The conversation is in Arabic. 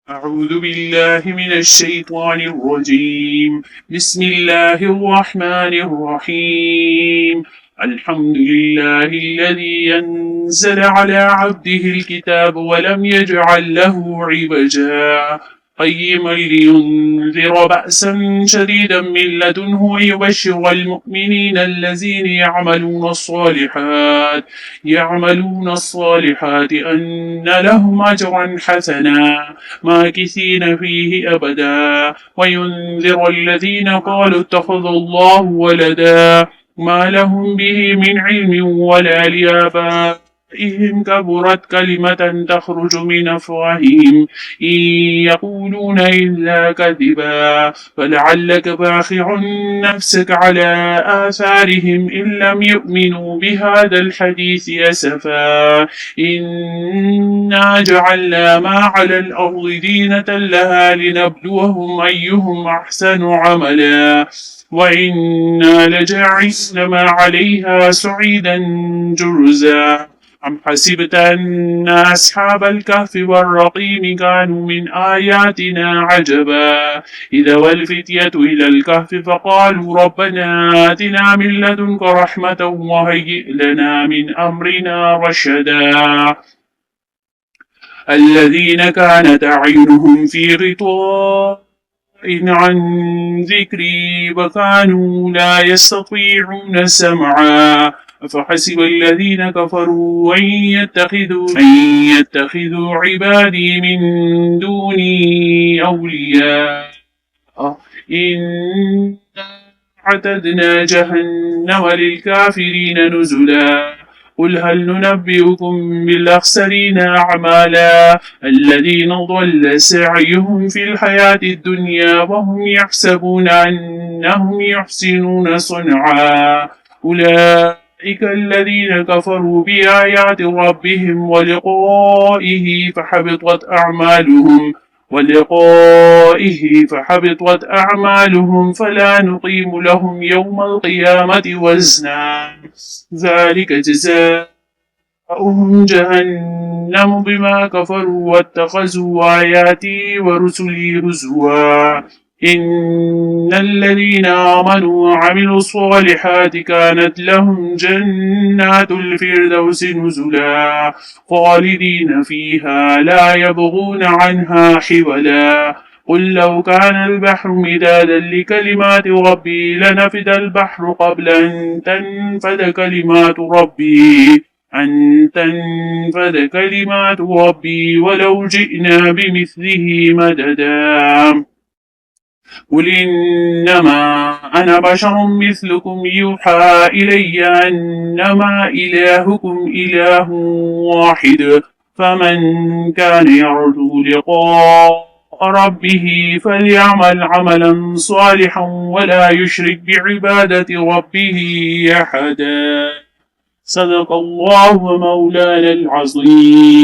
أعوذ بالله من الشيطان الرجيم. بسم الله الرحمن الرحيم. الحمد لله الذي أنزل على عبده الكتاب ولم يجعل له عوجا قيما لينذر بأسا شديدا من لدنه ويبشر المؤمنين الذين يعملون الصالحات أن لهم أجرا حسنا ماكثين فيه أبدا وينذر الذين قالوا اتخذ الله ولدا ما لهم به من علم ولا لآبائهم كبرت كلمة تخرج من أفواههم إن يقولون إلا كذبا فلعلك باخع نفسك على آثارهم إن لم يؤمنوا بهذا الحديث أسفا إنا جعلنا ما على الأرض دينة لها لنبلوهم أيهم أحسن عملا وإنا لجاعلون ما عليها صعيدا جرزا أم حسبت أن أصحاب الكهف والرقيم كانوا من آياتنا عجبا إذا والفتية إلى الكهف فقالوا ربنا آتنا من لدنك رحمة وهيئ لنا من أمرنا رشدا الذين كانت أعينهم في غطاء عن ذكري وكانوا لا يستطيعون سمعا أفحسب الذين كفروا أن يتخذوا عبادي من دوني أولياء إنا أعتدنا جهنم للكافرين نزلا قل هل ننبئكم بالأخسرين أعمالا الذين ضل سعيهم في الحياة الدنيا وهم يحسبون أنهم يحسنون صنعا أولئك الذين كفروا بآيات ربهم ولقائه فحبطت أعمالهم فلا نقيم لهم يوم القيامة وزنا ذلك جزاؤهم جهنم بما كفروا واتخذوا آياتي ورسلي هزوا إن الذين آمنوا وعملوا الصالحات كانت لهم جنات الفردوس نزلا خالدين فيها لا يبغون عنها حولا قل لو كان البحر مدادا لكلمات ربي لنفد البحر قبل أن تنفد كلمات ربي ولو جئنا بمثله مددا قل إنما أنا بشر مثلكم يوحى إلي أنما إلهكم إله واحد فمن كان يرجو لقاء ربه فليعمل عملا صالحا ولا يشرك بعبادة ربه أحدا صدق الله مولانا العظيم.